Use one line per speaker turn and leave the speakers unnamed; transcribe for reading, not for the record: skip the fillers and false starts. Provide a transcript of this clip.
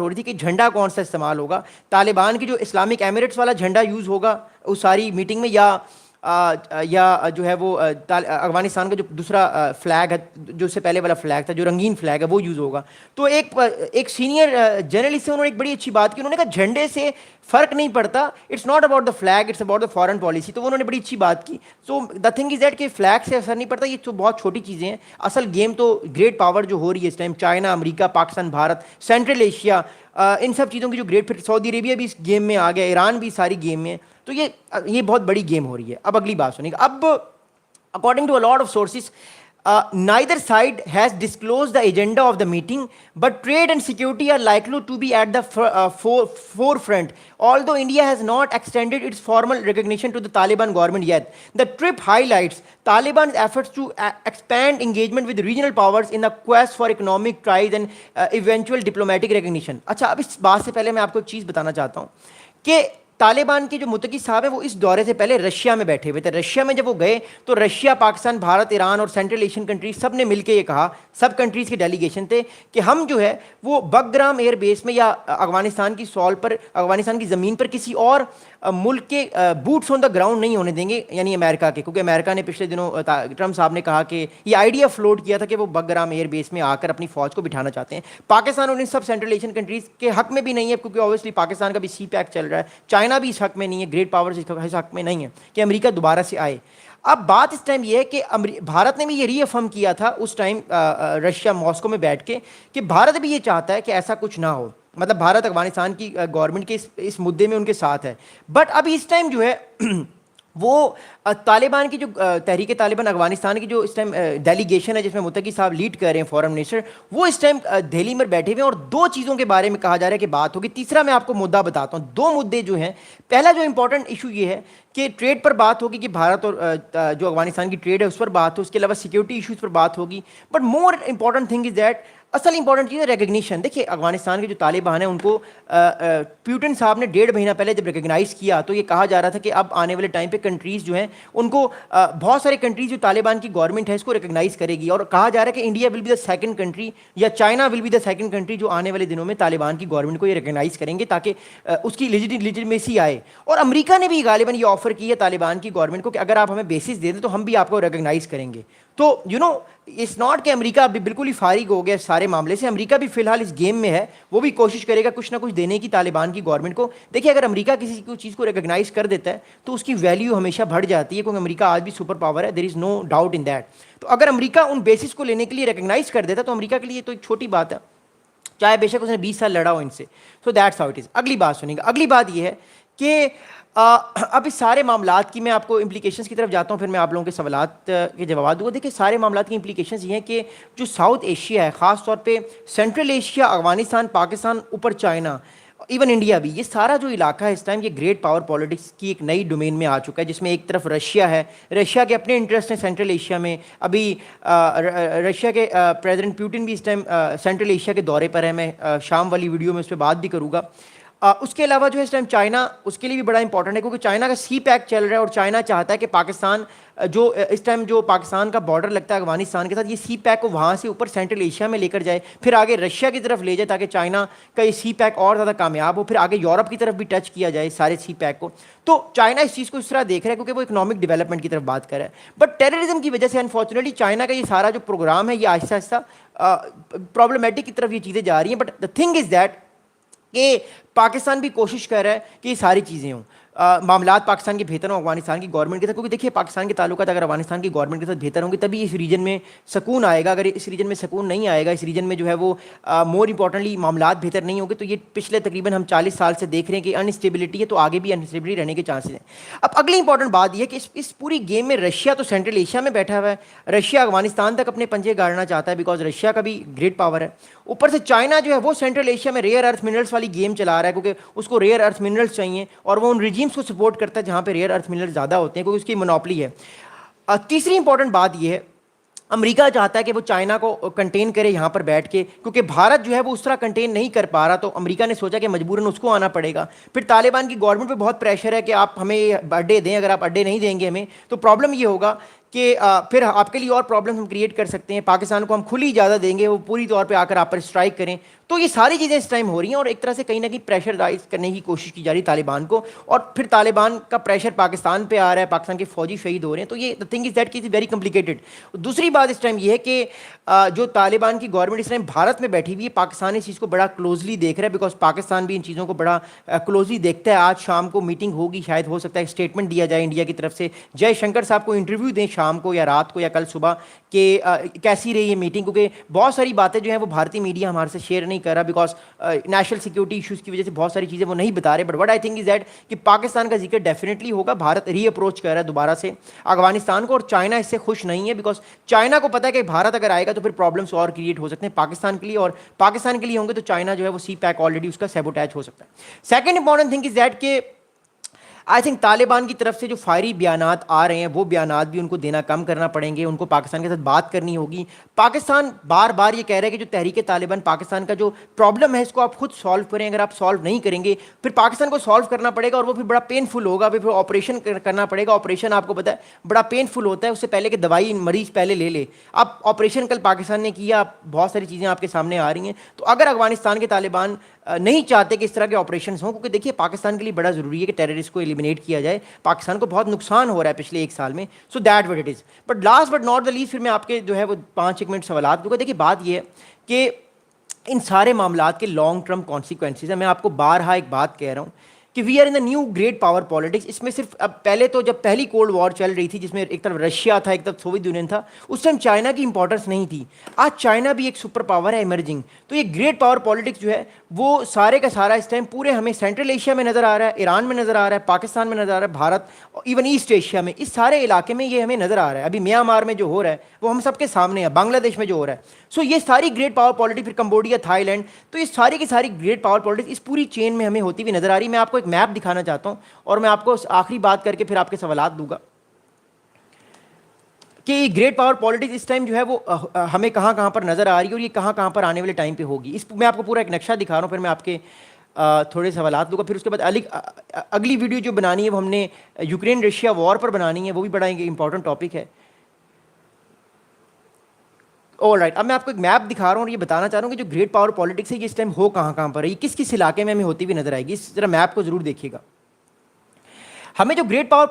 ہو رہی تھی کہ جھنڈا کون سا استعمال ہوگا. طالبان کی جو اسلامک ایمریٹس والا جھنڈا یوز ہوگا اس ساری میٹنگ میں, یا جو ہے وہ افغانستان کا جو دوسرا فلیگ ہے, جو اس سے پہلے والا فلیگ تھا, جو رنگین فلیگ ہے, وہ یوز ہوگا. تو ایک سینئر جرنلسٹ سے انہوں نے ایک بڑی اچھی بات کی. انہوں نے کہا جھنڈے سے فرق نہیں پڑتا, it's not about the flag, it's about the foreign policy. تو انہوں نے بڑی اچھی بات کی. So the thing is that کہ فلیگ سے اثر نہیں پڑتا, یہ تو بہت چھوٹی چیزیں ہیں. اصل گیم تو گریٹ پاور جو ہو رہی ہے اس ٹائم, چائنا, امریکہ, پاکستان, بھارت, سینٹرل ایشیا, ان سب چیزوں کی جو گریٹ, پھر سعودی عربیہ بھی اس گیم میں آ گیا, ایران بھی ساری گیم میں ہے. تو یہ بہت بڑی گیم ہو رہی ہے. اب اگلی بات سنیں گے. اب according to a lot of sources, neither side has disclosed the agenda of the meeting, but trade and security are likely to be at the forefront, although India has not extended its formal recognition to the Taliban government yet. The trip highlights Taliban's efforts to expand engagement with regional powers in the quest for economic ties and eventual diplomatic recognition. اچھا, اب اس بات سے پہلے میں آپ کو ایک چیز بتانا چاہتا ہوں کہ طالبان کے جو متقی صاحب ہیں وہ اس دورے سے پہلے رشیا میں بیٹھے ہوئے تھے. رشیا میں جب وہ گئے تو رشیا, پاکستان, بھارت, ایران اور سینٹرل ایشین کنٹریز سب نے مل کے یہ کہا, سب کنٹریز کے ڈیلیگیشن تھے کہ ہم جو ہے وہ بگرام ایئر بیس میں یا افغانستان کی سول پر, افغانستان کی زمین پر کسی اور ملک کے بوٹس آن دا گراؤنڈ نہیں ہونے دیں گے, یعنی امریکہ کے. کیونکہ امریکہ نے پچھلے دنوں ٹرمپ صاحب نے کہا کہ یہ آئیڈیا فلوٹ کیا تھا کہ وہ بگرام ایئر بیس میں آ کر اپنی فوج کو بٹھانا چاہتے ہیں. پاکستان اور ان سب سینٹرل ایشین کنٹریز کے حق میں بھی نہیں ہے, کیونکہ اوبیسلی پاکستان کا بھی سی پیک چل رہا ہے. چائنا بھی اس حق میں نہیں ہے, گریٹ پاورز اس حق میں نہیں ہے کہ امریکہ دوبارہ سے آئے. اب بات اس ٹائم یہ ہے کہ بھارت نے بھی یہ ری افرم کیا تھا اس ٹائم رشیا ماسکو میں بیٹھ کے کہ بھارت بھی یہ چاہتا ہے کہ ایسا کچھ نہ ہو. مطلب بھارت افغانستان کی گورنمنٹ کے اس مدعے میں ان کے ساتھ ہے. بٹ اب اس ٹائم جو ہے وہ طالبان کی جو تحریک طالبان افغانستان کی جو اس ٹائم ڈیلیگیشن ہے جس میں متقی صاحب لیڈ کر رہے ہیں, فورن منسٹر, وہ اس ٹائم دہلی میں بیٹھے ہوئے ہیں اور دو چیزوں کے بارے میں کہا جا رہا ہے کہ بات ہوگی. تیسرا میں آپ کو مدعا بتاتا ہوں. دو مدعے جو ہیں, پہلا جو امپورٹنٹ ایشو یہ ہے کہ ٹریڈ پر بات ہوگی کہ بھارت اور جو افغانستان کی ٹریڈ ہے اس پر بات ہو, اس کے علاوہ سیکورٹی ایشوز پر بات ہوگی. But more important thing is that, اصل امپورٹنٹ چیز ہے ریکگنیشن. دیکھیے افغانستان کے جو طالبان ہیں ان کو پیوٹن صاحب نے 1.5 مہینہ پہلے جب ریکگنائز کیا تو یہ کہا جا رہا تھا کہ اب آنے والے ٹائم پہ کنٹریز جو ہیں ان کو بہت سارے کنٹریز جو طالبان کی گورنمنٹ ہے اس کو ریکگنائز کرے گی, اور کہا جا رہا ہے کہ India will be the second country یا China will be the second country جو آنے والے دنوں میں طالبان کی گورنمنٹ کو یہ ریکگنائز کریں گے تاکہ اس کی لیجیٹمیسی آئے. اور امریکہ نے بھی غالباً یہ آفر کی ہے طالبان کی گورنمنٹ کو کہ اگر آپ ہمیں بیسس دے دیں تو ہم بھی آپ کو ریکگنائز کریں گے. تو اٹس ناٹ کہ امریکہ ابھی بالکل ہی فارغ ہو گیا سارے معاملے سے. امریکہ بھی فی الحال اس گیم میں ہے, وہ بھی کوشش کرے گا کچھ نہ کچھ دینے کی طالبان کی گورنمنٹ کو. دیکھیے اگر امریکہ کسی چیز کو ریکگنائز کر دیتا ہے تو اس کی ویلیو ہمیشہ بڑھ جاتی ہے, کیونکہ امریکہ آج بھی سپر پاور ہے, دیر از نو ڈاؤٹ ان دیٹ. تو اگر امریکہ ان بیسس کو لینے کے لیے ریکگنائز کر دیتا تو امریکہ کے لیے تو ایک چھوٹی بات ہے, چاہے بے شک اس نے 20 سال لڑا ہو ان سے. So that's how it is. اگلی بات سنیں گے. اگلی بات یہ ہے کہ اب اس سارے معاملات کی میں آپ کو امپلیکیشنز کی طرف جاتا ہوں, پھر میں آپ لوگوں کے سوالات کے جواب دوں گا. دیکھیے سارے معاملات کی امپلیکیشنز یہ ہیں کہ جو ساؤتھ ایشیا ہے, خاص طور پہ سینٹرل ایشیا, افغانستان, پاکستان, اوپر چائنا, ایون انڈیا بھی, یہ سارا جو علاقہ ہے اس ٹائم یہ گریٹ پاور پالیٹکس کی ایک نئی ڈومین میں آ چکا ہے, جس میں ایک طرف رشیا ہے, رشیا کے اپنے انٹرسٹ ہیں سینٹرل ایشیا میں. ابھی رشیا کے پریزیڈنٹ پیوٹن بھی اس ٹائم سینٹرل ایشیا کے دورے پر ہے, میں شام والی ویڈیو میں اس پہ بات بھی کروں گا. اس کے علاوہ جو ہے اس ٹائم چائنا اس کے لیے بھی بڑا امپورٹنٹ ہے, کیونکہ چائنا کا سی پیک چل رہا ہے اور چائنا چاہتا ہے کہ پاکستان جو اس ٹائم جو پاکستان کا بارڈر لگتا ہے افغانستان کے ساتھ, یہ سی پیک کو وہاں سے اوپر سینٹرل ایشیا میں لے کر جائے, پھر آگے رشیا کی طرف لے جائے تاکہ چائنا کا یہ سی پیک اور زیادہ کامیاب ہو, پھر آگے یورپ کی طرف بھی ٹچ کیا جائے سارے سی پیک کو. تو چائنا اس چیز کو اس طرح دیکھ رہا ہے کیونکہ وہ اکنامک ڈیولپمنٹ کی طرف بات کر رہا ہے. بٹ ٹیررزم کی وجہ سے انفارچونیٹلی چائنا کا یہ سارا جو پروگرام ہے یہ آہستہ آہستہ پرابلمٹک کی طرف یہ چیزیں جا رہی ہیں. But the thing is that کہ پاکستان بھی کوشش کر رہا ہے کہ یہ ساری چیزیں ہوں, معاملات پاکستان کے بہتر ہوں افغانستان کی گورنمنٹ کے ساتھ, کیونکہ دیکھیے پاکستان کے تعلقات اگر افغانستان کی گورنمنٹ کے ساتھ بہتر ہوں گے تبھی اس ریجن میں سکون آئے گا. اگر اس ریجن میں سکون نہیں آئے گا, اس ریجن میں جو ہے وہ مور امپورٹنٹلی معاملات بہتر نہیں ہوں گے, تو یہ پچھلے تقریباً ہم 40 سال سے دیکھ رہے ہیں کہ انسٹیبلٹی ہے, تو آگے بھی انسٹیبلٹی رہنے کے چانسز ہیں. اب اگلی امپورٹنٹ بات یہ ہے کہ اس پوری گیم میں رشیا تو سینٹرل ایشیا میں بیٹھا ہوا ہے, رشیا افغانستان تک اپنے پنجے گاڑنا چاہتا ہے بیکاز رشیا کا بھی گریٹ پاور ہے. اوپر سے چائنا جو ہے وہ سینٹرل ایشیا میں ریئر ارتھ منرلس والی گیم چلا رہا ہے, کیونکہ اس کو ریئر ارتھ منرلس چاہیے اور وہ ان ریجیمس کو سپورٹ کرتا ہے جہاں پہ ریئر ارتھ منرلس زیادہ ہوتے ہیں, کیونکہ اس کی مونوپلی ہے. تیسری امپورٹنٹ بات یہ ہے, امریکہ چاہتا ہے کہ وہ چائنا کو کنٹین کرے یہاں پر بیٹھ کے, کیونکہ بھارت جو ہے وہ اس طرح کنٹین نہیں کر پا رہا, تو امریکہ نے سوچا کہ مجبوراً اس کو آنا پڑے گا. پھر طالبان کی گورنمنٹ پہ بہت پریشر ہے کہ آپ ہمیں اڈے دیں, اگر آپ اڈے نہیں دیں گے ہمیں تو پرابلم یہ ہوگا کہ پھر آپ کے لیے اور پرابلم ہم کریٹ کر سکتے ہیں، پاکستان کو ہم کھلی اجازت دیں گے وہ پوری طور پہ آ کر آپ پر اسٹرائک کریں. تو یہ ساری چیزیں اس ٹائم ہو رہی ہیں اور ایک طرح سے کہیں نہ کہیں پریشرائز کرنے کی کوشش کی جا رہی ہے طالبان کو، اور پھر طالبان کا پریشر پاکستان پہ آ رہا ہے، پاکستان کے فوجی شہید ہو رہے ہیں. تو یہ تھنگ از دیٹ کی ویری کمپلیکیٹڈ. دوسری بات اس ٹائم یہ ہے کہ جو طالبان کی گورنمنٹ اس ٹائم بھارت میں بیٹھی ہوئی ہے، پاکستان اس چیز کو بڑا کلوزلی دیکھ رہا ہے، بیکاز پاکستان بھی ان چیزوں کو بڑا کلوزلی دیکھتا ہے. آج شام کو میٹنگ ہوگی، شاید ہو سکتا ہے اسٹیٹمنٹ دیا جائے انڈیا کی طرف سے، جے شنکر صاحب کو انٹرویو دیں شام کو یا رات کو یا کل صبح کہ کیسی رہی یہ میٹنگ، کیونکہ بہت ساری باتیں جو ہیں وہ بھارتی میڈیا ہمارے سے شیئر نہیں کر رہا، بیکاز نیشنل سیکورٹی ایشوز کی وجہ سے بہت ساری چیزیں وہ نہیں بتا رہے. But what I think is that کہ پاکستان کا ذکر ڈیفینیٹلی ہوگا. بھارت ری اپروچ کر رہا ہے دوبارہ سے افغانستان کو، اور چائنا اس سے خوش نہیں ہے، بیکاز چائنا کو پتا ہے کہ بھارت اگر آئے گا تو پھر پرابلمس اور کریٹ ہو سکتے ہیں پاکستان کے لیے، اور پاکستان کے لیے ہوں گے تو چائنا جو ہے وہ سی پیک آلریڈی اس کا سیبوٹیج ہو سکتا ہے. Second important thing is that کہ آئی تھنک طالبان کی طرف سے جو فائری بیانات آ رہے ہیں وہ بیانات بھی ان کو دینا کم کرنا پڑیں گے، ان کو پاکستان کے ساتھ بات کرنی ہوگی. پاکستان بار بار یہ کہہ رہا ہے کہ جو تحریک طالبان پاکستان کا جو پرابلم ہے اس کو آپ خود سالو کریں. اگر آپ سالو نہیں کریں گے پھر پاکستان کو سالو کرنا پڑے گا، اور وہ پھر بڑا پینفل ہوگا، پھر آپریشن کرنا پڑے گا. آپریشن آپ کو پتہ ہے بڑا پینفل ہوتا ہے، اس سے پہلے کہ دوائی مریض پہلے لے لے. اب آپریشن کل پاکستان نے کیا، بہت ساری چیزیں آپ کے سامنے آ رہی ہیں. تو اگر افغانستان کے طالبان نہیں چاہتے کہ اس طرح کے آپریشنز ہوں، کیونکہ دیکھیے پاکستان کے لیے بڑا ضروری ہے کہ ٹیررسٹ کو ایلیمنیٹ کیا جائے. پاکستان کو بہت نقصان ہو رہا ہے پچھلے ایک سال میں. So that what it is. But last but not the least پھر میں آپ کے جو ہے وہ 5 منٹ سوالات دوں گا. دیکھیے بات یہ ہے کہ ان سارے معاملات کے لانگ ٹرم کانسیکوینسز ہیں. میں آپ کو بارہا ایک بات کہہ رہا ہوں کہ we are in the new great power politics. اس میں صرف اب پہلے تو جب پہلی کولڈ وار چل رہی تھی جس میں ایک طرف رشیا تھا ایک طرف سوویت یونین تھا، اس ٹائم چائنا کی امپورٹنس نہیں تھی. آج چائنا بھی ایک سپر پاور ہے ایمرجنگ. تو یہ گریٹ پاور پالیٹکس جو ہے وہ سارے کا سارا اس ٹائم پورے ہمیں سینٹرل ایشیا میں نظر آ رہا ہے، ایران میں نظر آ رہا ہے، پاکستان میں نظر آ رہا ہے، بھارت، ایون ایسٹ ایشیا میں، اس سارے علاقے میں یہ ہمیں نظر آ رہا ہے. ابھی میانمار میں جو ہو رہا ہے وہ ہم سب کے سامنے ہے، بنگلہ دیش میں جو ہو رہا ہے. سو یہ ساری گریٹ پاور پالیٹکس، پھر کمبوڈیا، تھائی لینڈ، تو یہ ساری کی ساری گریٹ پاور پالیٹکس اس پوری چین میں ہمیں ہوتی ہوئی نظر آ رہی ہے. میں آپ کو ایک میپ دکھانا چاہتا ہوں اور میں آپ کو آخری بات کر کے پھر آپ کے سوالات دوں گا کہ گریٹ پاور پالیٹکس اس ٹائم جو ہے وہ ہمیں کہاں کہاں پر نظر آ رہی ہے اور یہ کہاں کہاں پر آنے والے ٹائم پہ ہوگی. میں آپ کو پورا ایک نقشہ دکھا رہا ہوں، پھر میں آپ کے تھوڑے سوالات دوں گا. پھر اس کے بعد اگلی ویڈیو جو بنانی ہے وہ ہم نے یوکرین رشیا وار پر بنانی ہے، وہ بھی بڑا امپورٹنٹ ٹاپک ہے. آل رائٹ، اب میں آپ کو ایک میپ دکھا رہا ہوں اور یہ بتانا چاہ رہا ہوں کہ جو گریٹ پاور پالیٹکس ہے یہ اس ٹائم ہو کہاں کہاں پر ہے، یہ کس کس علاقے میں ہمیں ہوتی ہوئی نظر آئے گی. اس طرح میپ کو ضرور دیکھیے گا. ہمیں جو گریٹ پاور